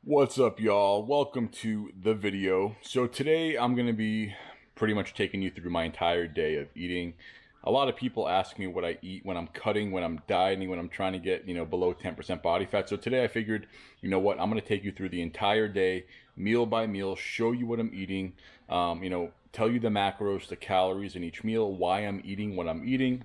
What's up, y'all? Welcome to the video. So today I'm going to be pretty much taking you through my entire day of eating. A lot of people ask me what I eat when I'm cutting, when I'm dieting, when I'm trying to get, below 10% body fat. So today I figured, you know what, I'm going to take you through the entire day, meal by meal, show you what I'm eating, tell you the macros, the calories in each meal, why I'm eating what I'm eating,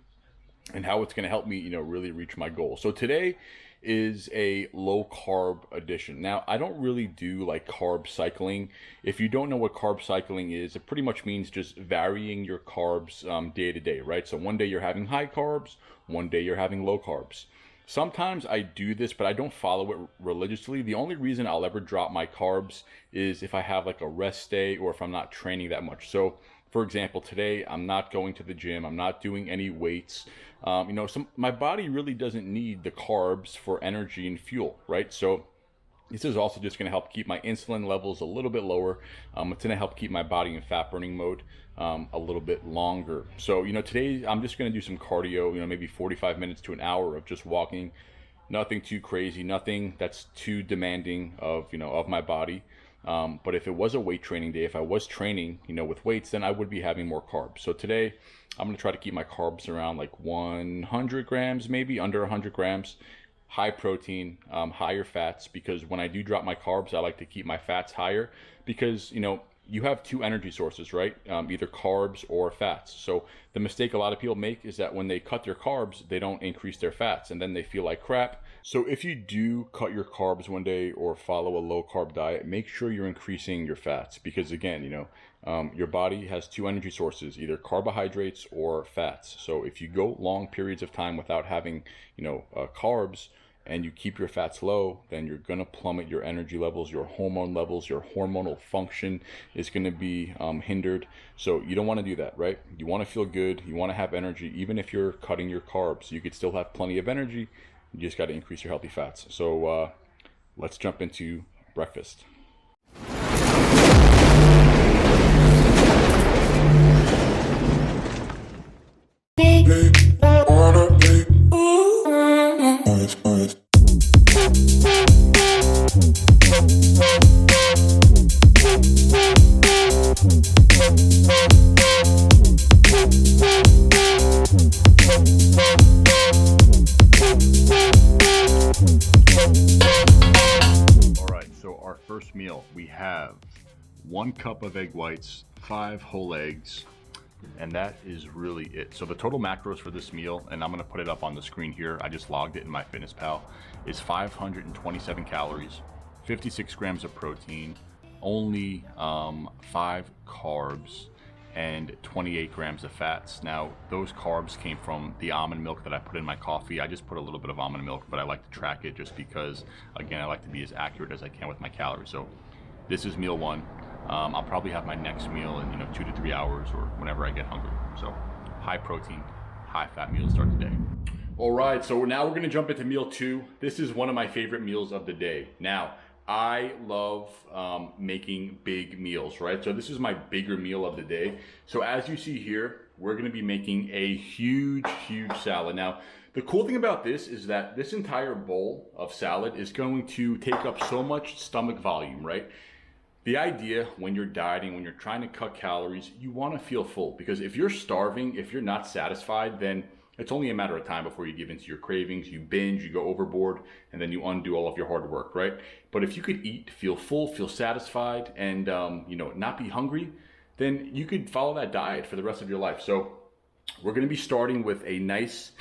and how it's going to help me, really reach my goal. So today is a low carb edition. Now, I don't really do like carb cycling. If you don't know what carb cycling is, it pretty much means just varying your carbs day to day, right? So one day you're having high carbs, one day you're having low carbs. Sometimes I do this, but I don't follow it religiously. The only reason I'll ever drop my carbs is if I have like a rest day or if I'm not training that much. So for example, today I'm not going to the gym. I'm not doing any weights. My body really doesn't need the carbs for energy and fuel, right? So this is also just going to help keep my insulin levels a little bit lower. It's going to help keep my body in fat burning mode a little bit longer. So, today I'm just going to do some cardio, maybe 45 minutes to an hour of just walking. Nothing too crazy, nothing that's too demanding of my body. But if it was a weight training day, if I was training, with weights, then I would be having more carbs. So today I'm going to try to keep my carbs around like 100 grams, maybe under 100 grams. High protein, higher fats, because when I do drop my carbs, I like to keep my fats higher because, you have two energy sources, right? Either carbs or fats. So the mistake a lot of people make is that when they cut their carbs, they don't increase their fats and then they feel like crap. So if you do cut your carbs one day or follow a low carb diet, make sure you're increasing your fats because again, your body has two energy sources, either carbohydrates or fats. So if you go long periods of time without having, carbs, and you keep your fats low, then you're going to plummet your energy levels, your hormone levels, your hormonal function is going to be hindered. So you don't want to do that, right? You want to feel good. You want to have energy. Even if you're cutting your carbs, you could still have plenty of energy. You just got to increase your healthy fats. So let's jump into breakfast. First meal, we have 1 cup of egg whites, 5 whole eggs, and that is really it. So the total macros for this meal, and I'm going to put it up on the screen here, I just logged it in MyFitnessPal, is 527 calories, 56 grams of protein, only 5 carbs, and 28 grams of fats. Now, those carbs came from the almond milk that I put in my coffee. I just put a little bit of almond milk, but I like to track it just because, again, I like to be as accurate as I can with my calories. So this is meal 1. I'll probably have my next meal in 2 to 3 hours or whenever I get hungry. So high protein, high fat meal to start the day. All right, so now we're gonna jump into meal 2. This is one of my favorite meals of the day. Now, I love making big meals, right? So this is my bigger meal of the day. So as you see here, we're gonna be making a huge salad. Now, the cool thing about this is that this entire bowl of salad is going to take up so much stomach volume, right? The idea when you're dieting, when you're trying to cut calories, you wanna feel full because if you're starving, if you're not satisfied, then it's only a matter of time before you give into your cravings, you binge, you go overboard, and then you undo all of your hard work, right? But if you could eat, feel full, feel satisfied, and not be hungry, then you could follow that diet for the rest of your life. So we're gonna be starting with a nice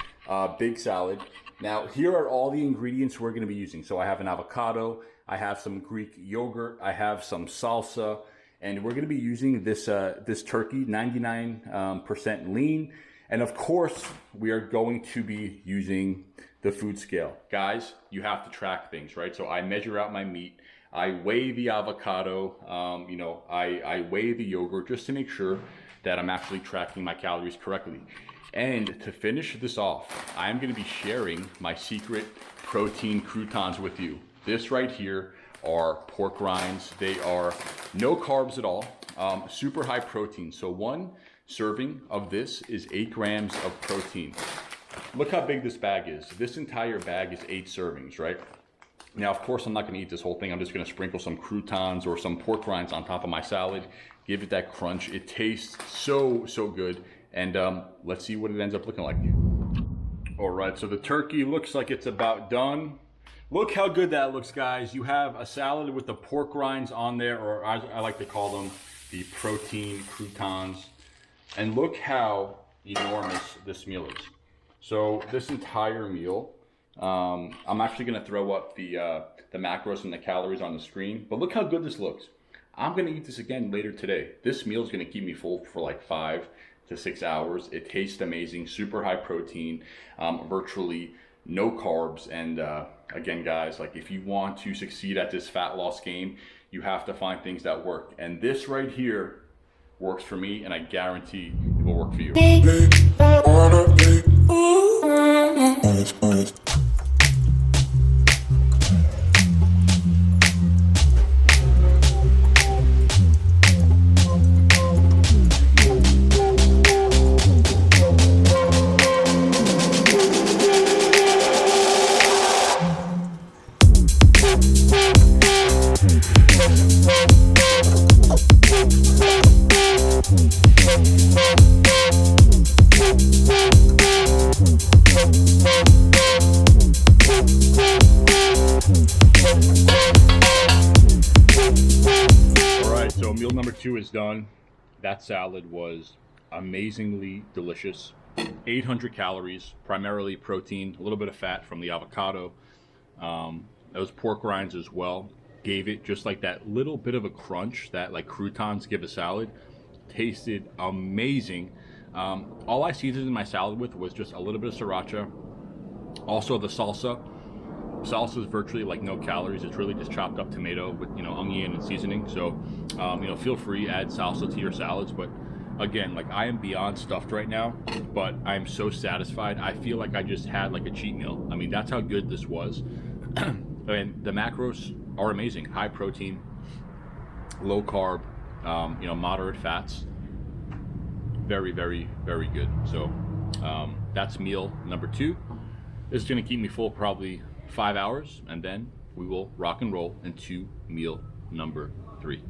big salad. Now, here are all the ingredients we're gonna be using. So I have an avocado, I have some Greek yogurt, I have some salsa, and we're gonna be using this turkey, 99% lean. And of course, we are going to be using the food scale. Guys, you have to track things, right? So I measure out my meat. I weigh the avocado, I weigh the yogurt just to make sure that I'm actually tracking my calories correctly. And to finish this off, I'm gonna be sharing my secret protein croutons with you. This right here are pork rinds. They are no carbs at all, super high protein. So one serving of this is 8 grams of protein. Look how big this bag is. This entire bag is 8 servings, right? Now, of course, I'm not gonna eat this whole thing. I'm just gonna sprinkle some croutons or some pork rinds on top of my salad, give it that crunch. It tastes so, so good. And let's see what it ends up looking like. All right, so the turkey looks like it's about done. Look how good that looks, guys. You have a salad with the pork rinds on there, or I like to call them the protein croutons. And look how enormous this meal is. So this entire meal, I'm actually gonna throw up the macros and the calories on the screen, but look how good this looks. I'm gonna eat this again later today. This meal is gonna keep me full for like 5 to 6 hours. It tastes amazing, super high protein, virtually no carbs. And again, guys, like if you want to succeed at this fat loss game, you have to find things that work. And this right here works for me, and I guarantee it will work for you. So meal number 2 is done. That salad was amazingly delicious. 800 calories, primarily protein, a little bit of fat from the avocado. Those pork rinds as well gave it just like that little bit of a crunch that like croutons give a salad. Tasted amazing. All I seasoned my salad with was just a little bit of sriracha. Also the salsa. Salsa is virtually like no calories. It's really just chopped up tomato with, onion and seasoning. So, feel free, add salsa to your salads. But again, like I am beyond stuffed right now, but I'm so satisfied. I feel like I just had like a cheat meal. I mean, that's how good this was. And the macros are amazing. High protein, low carb, moderate fats. Very, very, very good. So that's meal number 2. This is going to keep me full probably 5 hours, and then we will rock and roll into meal number 3.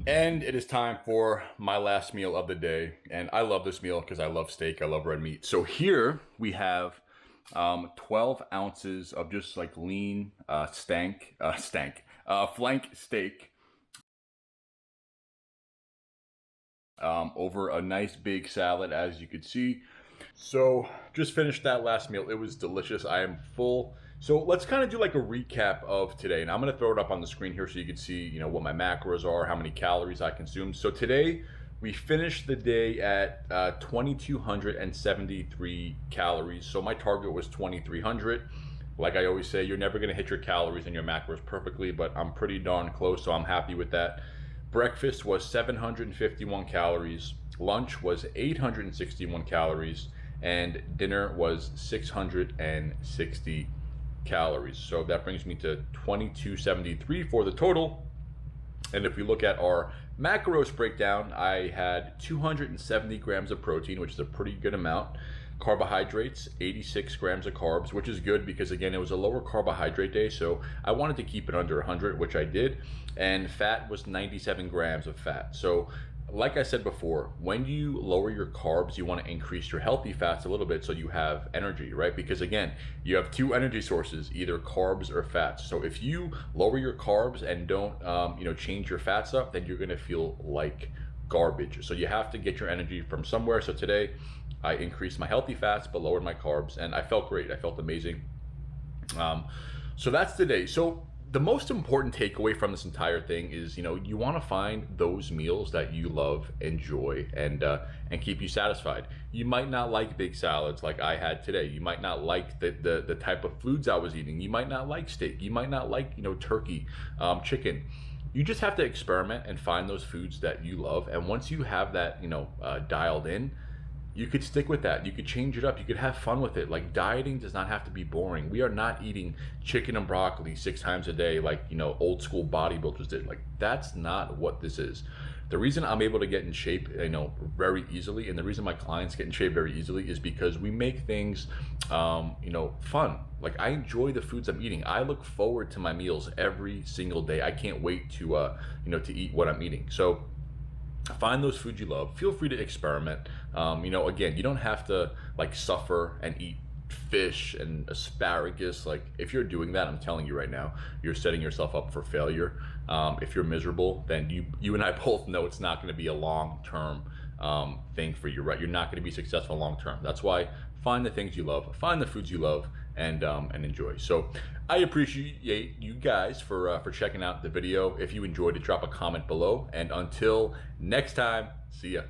And it is time for my last meal of the day. And I love this meal because I love steak, I love red meat. So here we have 12 ounces of just like lean flank steak over a nice big salad, as you could see. So just finished that last meal. It was delicious. I am full. So let's kind of do like a recap of today, and I'm going to throw it up on the screen here so you can see, what my macros are, how many calories I consumed. So today we finished the day at 2,273 calories. So my target was 2,300. Like I always say, you're never going to hit your calories and your macros perfectly, but I'm pretty darn close, so I'm happy with that. Breakfast was 751 calories. Lunch was 861 calories. And dinner was 660 calories. So that brings me to 2,273 for the total. And if we look at our macros breakdown, I had 270 grams of protein, which is a pretty good amount. Carbohydrates, 86 grams of carbs, which is good because, again, it was a lower carbohydrate day, so I wanted to keep it under 100, which I did. And fat was 97 grams of fat. So like I said before, when you lower your carbs, you want to increase your healthy fats a little bit so you have energy, right? Because again, you have 2 energy sources, either carbs or fats. So if you lower your carbs and don't, change your fats up, then you're going to feel like garbage. So you have to get your energy from somewhere. So today I increased my healthy fats but lowered my carbs, and I felt great. I felt amazing. So that's today. So the most important takeaway from this entire thing is, you want to find those meals that you love, enjoy, and keep you satisfied. You might not like big salads like I had today. You might not like the type of foods I was eating. You might not like steak. You might not like, turkey, chicken. You just have to experiment and find those foods that you love. And once you have that, dialed in, you could stick with that. You could change it up. You could have fun with it. Like, dieting does not have to be boring. We are not eating chicken and broccoli 6 times a day like, old school bodybuilders did. Like, that's not what this is. The reason I'm able to get in shape, very easily, and the reason my clients get in shape very easily is because we make things, fun. Like, I enjoy the foods I'm eating. I look forward to my meals every single day. I can't wait to eat what I'm eating. So find those foods you love. Feel free to experiment. Again, you don't have to like suffer and eat fish and asparagus. Like, if you're doing that, I'm telling you right now, you're setting yourself up for failure. If you're miserable, then you and I both know it's not going to be a long-term thing for you, right? You're not going to be successful long-term. That's why find the things you love, find the foods you love, and enjoy. So I appreciate you guys for checking out the video. If you enjoyed it, drop a comment below. And until next time, see ya.